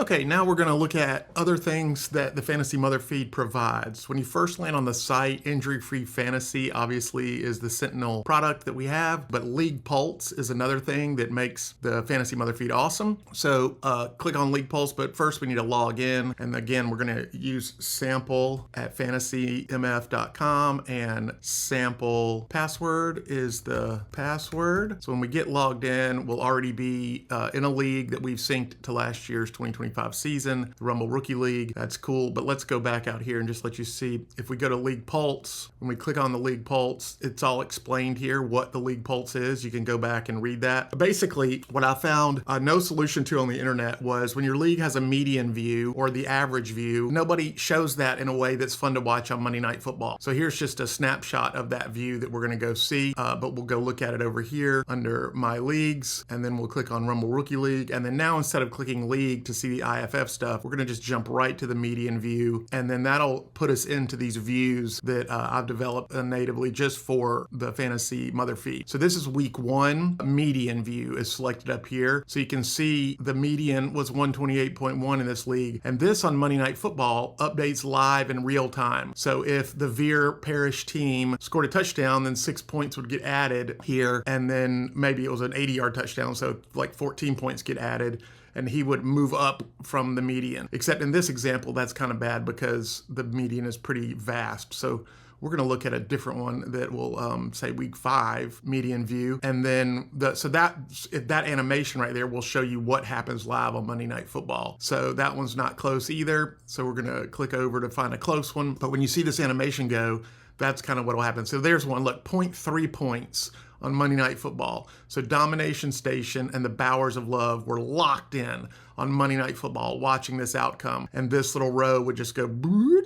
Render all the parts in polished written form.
Okay, now we're going to look at other things that the Fantasy Mother Feed provides. When you first land on the site, Injury Free Fantasy obviously is the Sentinel product that we have, but League Pulse is another thing that makes the Fantasy Mother Feed awesome. So click on League Pulse, but first we need to log in. And again, we're going to use sample at fantasymf.com, and sample password is the password. So when we get logged in, we'll already be in a league that we've synced to last year's 2025 season, the Rumble Rookie League. That's cool, but let's go back out here and just let you see. If we go to League Pulse, when we click on the League Pulse, it's all explained here what the League Pulse is. You can go back and read that. Basically, what I found no solution to on the internet was when your league has a median view or the average view, nobody shows that in a way that's fun to watch on Monday Night Football. So here's just a snapshot of that view that we're going to go see, but we'll go look at it over here under My Leagues, and then we'll click on Rumble Rookie League, and then now instead of clicking League to see the IFF stuff, we're going to just jump right to the median view, and then that'll put us into these views that I've developed natively just for the Fantasy Mother Feed. So this is week 1. Median view is selected up here. So you can see the median was 128.1 in this league, and this on Monday Night Football updates live in real time. So if the Veer Parish team scored a touchdown, then 6 points would get added here, and then maybe it was an 80-yard touchdown, so like 14 points get added, and he would move up from the median. Except in this example, that's kind of bad because the median is pretty vast. So we're going to look at a different one that will say week 5 median view. And then that animation right there will show you what happens live on Monday Night Football. So that one's not close either. So we're going to click over to find a close one. But when you see this animation go, that's kind of what will happen. So there's one, look, 0.3 points on Monday Night Football. So Domination Station and the Bowers of Love were locked in on Monday Night Football watching this outcome. And this little row would just go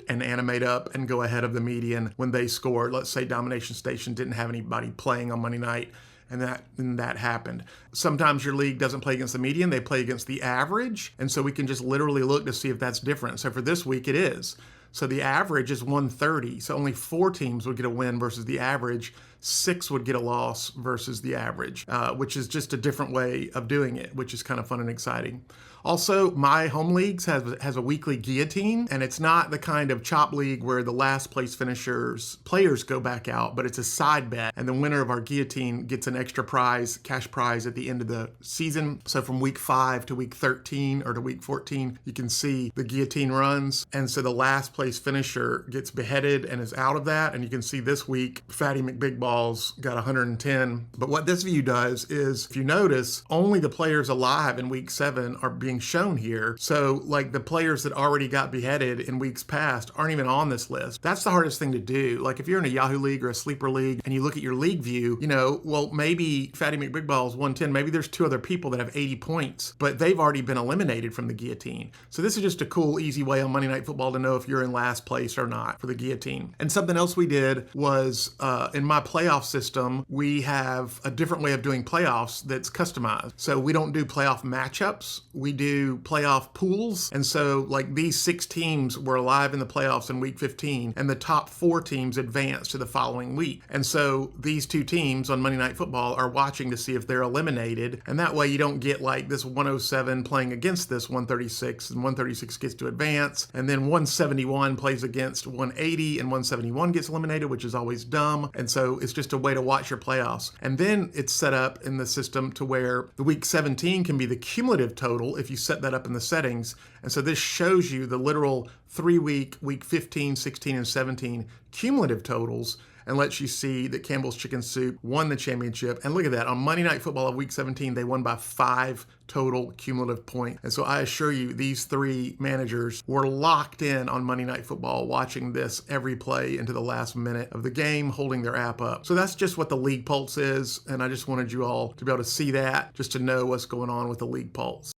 and animate up and go ahead of the median when they scored. Let's say Domination Station didn't have anybody playing on Monday night, and that happened. Sometimes your league doesn't play against the median, they play against the average. And so we can just literally look to see if that's different. So for this week, it is. So the average is 130. So only 4 teams would get a win versus the average. 6 would get a loss versus the average, which is just a different way of doing it, which is kind of fun and exciting. Also, My Home Leagues has a weekly guillotine, and it's not the kind of chop league where the last place players go back out, but it's a side bet, and the winner of our guillotine gets an extra prize, cash prize at the end of the season. So from week 5 to week 13 or to week 14, you can see the guillotine runs, and so the last place finisher gets beheaded and is out of that. And you can see this week, Fatty McBigballs got 110. But what this view does is, if you notice, only the players alive in week 7 are being shown here. So like the players that already got beheaded in weeks past aren't even on this list. That's the hardest thing to do. Like if you're in a Yahoo league or a sleeper league and you look at your league view, well, maybe Fatty McBigballs 110, maybe there's 2 other people that have 80 points, but they've already been eliminated from the guillotine. So this is just a cool, easy way on Monday Night Football to know if you're in last place or not for the guillotine. And something else we did was in my playoff system, we have a different way of doing playoffs that's customized. So we don't do playoff matchups. We do playoff pools. And so like these 6 teams were alive in the playoffs in week 15, and the top 4 teams advanced to the following week. And so these 2 teams on Monday Night Football are watching to see if they're eliminated. And that way you don't get like this 107 playing against this 136, and 136 gets to advance. And then 171 plays against 180 and 171 gets eliminated, which is always dumb. And so it's just a way to watch your playoffs. And then it's set up in the system to where the week 17 can be the cumulative total if you set that up in the settings. And so this shows you the literal 3-week, week 15, 16, and 17 cumulative totals, and lets you see that Campbell's Chicken Soup won the championship. And look at that, on Monday Night Football of week 17, they won by 5 total cumulative points. And so I assure you, these 3 managers were locked in on Monday Night Football, watching this every play into the last minute of the game, holding their app up. So that's just what the League Pulse is, and I just wanted you all to be able to see that, just to know what's going on with the League Pulse.